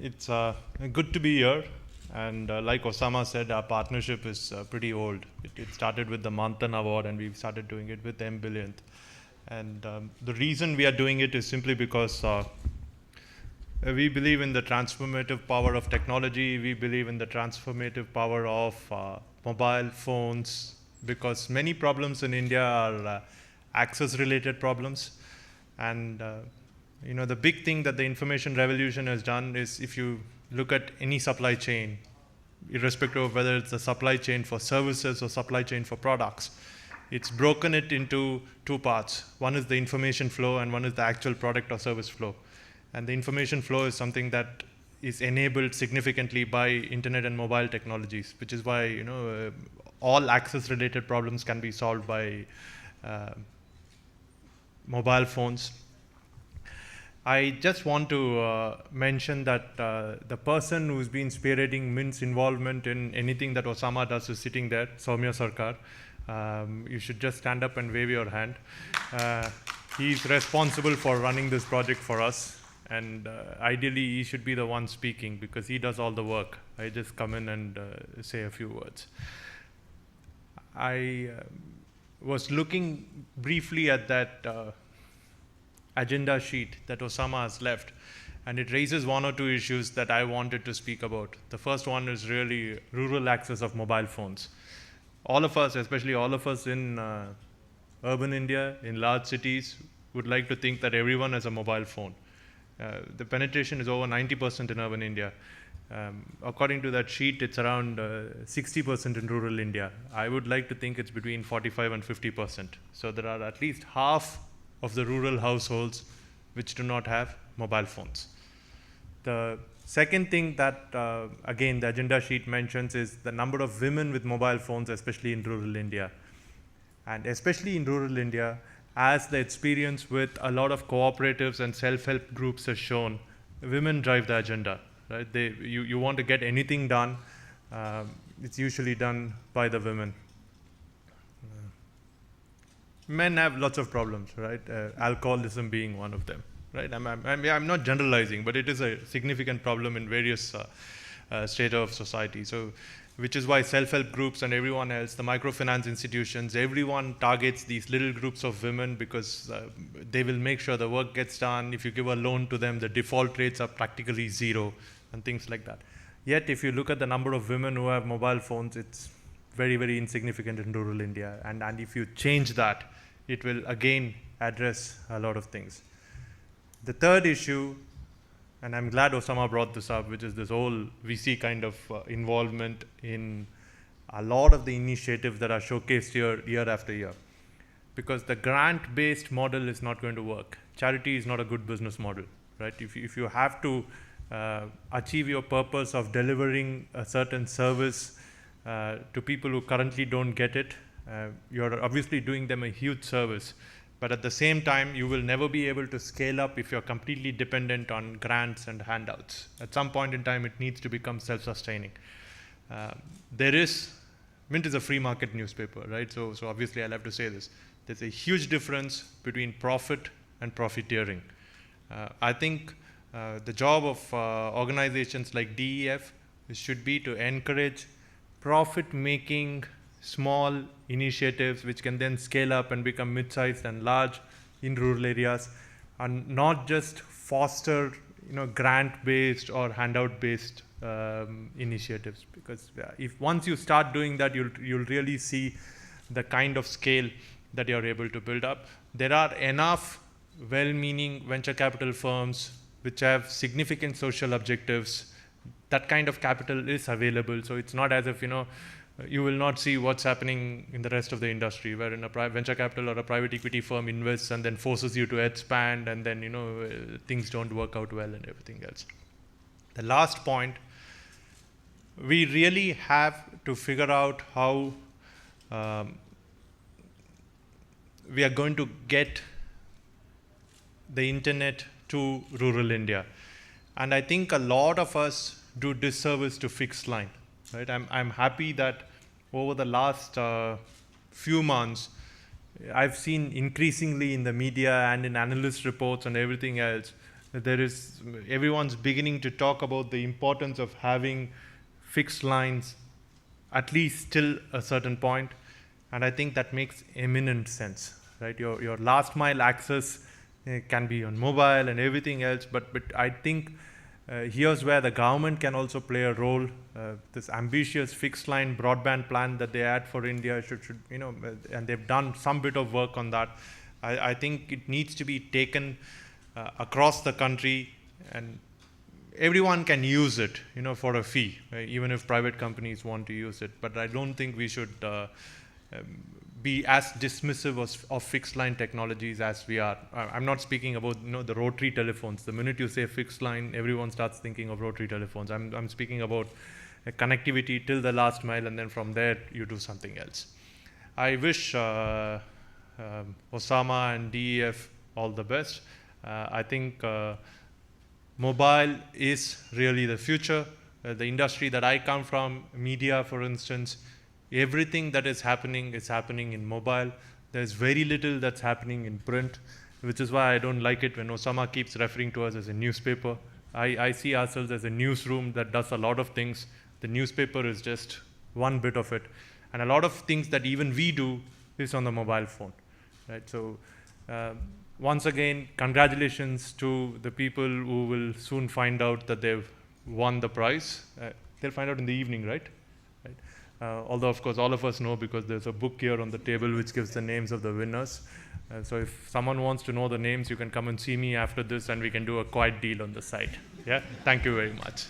It's good to be here. And like Osama said, our partnership is pretty old. It started with the Manthan Award, and we've started doing it with mBillionth. And the reason we are doing it is simply because we believe in the transformative power of technology. We believe in the transformative power of mobile phones, because many problems in India are access-related problems. And the big thing that the information revolution has done is, if you look at any supply chain, irrespective of whether it's a supply chain for services or supply chain for products, it's broken it into two parts. One is the information flow, and one is the actual product or service flow. And the information flow is something that is enabled significantly by internet and mobile technologies, which is why all access-related problems can be solved by mobile phones. I just want to mention that the person who's been spearheading Mint's involvement in anything that Osama does is sitting there, Soumya Sarkar. You should just stand up and wave your hand. He's responsible for running this project for us, and ideally he should be the one speaking, because he does all the work. I just come in and say a few words. I was looking briefly at that agenda sheet that Osama has left, and it raises one or two issues that I wanted to speak about. The first one is really rural access of mobile phones. All of us, especially all of us in urban India, in large cities, would like to think that everyone has a mobile phone. The penetration is over 90% in urban India. According to that sheet, it's around 60% in rural India. I would like to think it's between 45 and 50%. So there are at least half of the rural households which do not have mobile phones. The second thing that, again, the agenda sheet mentions is the number of women with mobile phones, especially in rural India. And especially in rural India, as the experience with a lot of cooperatives and self-help groups has shown, women drive the agenda. Right? You want to get anything done, it's usually done by the women. Men have lots of problems, right? Alcoholism being one of them, right? I'm not generalizing, but it is a significant problem in various states of society. So, which is why self-help groups and everyone else, the microfinance institutions, everyone targets these little groups of women, because they will make sure the work gets done. If you give a loan to them, the default rates are practically zero and things like that. Yet, if you look at the number of women who have mobile phones, it's very, very insignificant in rural India. And if you change that, it will again address a lot of things. The third issue, and I'm glad Osama brought this up, which is this whole VC kind of involvement in a lot of the initiatives that are showcased here year after year. Because the grant-based model is not going to work. Charity is not a good business model, right? If you have to achieve your purpose of delivering a certain service to people who currently don't get it, you're obviously doing them a huge service. But at the same time, you will never be able to scale up if you're completely dependent on grants and handouts. At some point in time, it needs to become self-sustaining. Mint is a free market newspaper, right? So obviously I'll have to say this. There's a huge difference between profit and profiteering. I think the job of organizations like DEF should be to encourage profit-making small initiatives which can then scale up and become mid-sized and large in rural areas, and not just foster grant-based or handout-based initiatives. Because if once you start doing that, you'll really see the kind of scale that you're able to build up. There are enough well-meaning venture capital firms which have significant social objectives. That kind of capital is available, so it's not as if you will not see what's happening in the rest of the industry, wherein a venture capital or a private equity firm invests and then forces you to expand, and then things don't work out well and everything else. The last point, we really have to figure out how we are going to get the internet to rural India. And I think a lot of us do disservice to fixed line. Right? I'm happy that over the last few months, I've seen increasingly in the media and in analyst reports and everything else, Everyone's beginning to talk about the importance of having fixed lines, at least till a certain point, and I think that makes eminent sense, right? Your last mile access can be on mobile and everything else, but I think here's where the government can also play a role. This ambitious fixed line broadband plan that they had for India should and they've done some bit of work on that. I think it needs to be taken across the country, and everyone can use it, for a fee, right? Even if private companies want to use it. But I don't think we should be as dismissive of fixed line technologies as we are. I'm not speaking about the rotary telephones. The minute you say fixed line, everyone starts thinking of rotary telephones. I'm speaking about connectivity till the last mile, and then from there you do something else. I wish Osama and DEF all the best. I think mobile is really the future. The industry that I come from, media for instance, everything that is happening in mobile. There's very little that's happening in print, which is why I don't like it when Osama keeps referring to us as a newspaper. I see ourselves as a newsroom that does a lot of things. The newspaper is just one bit of it. And a lot of things that even we do is on the mobile phone, right? So once again, congratulations to the people who will soon find out that they've won the prize. They'll find out in the evening, right? Although, of course, all of us know because there's a book here on the table which gives the names of the winners. So if someone wants to know the names, you can come and see me after this and we can do a quiet deal on the side. Yeah? Thank you very much.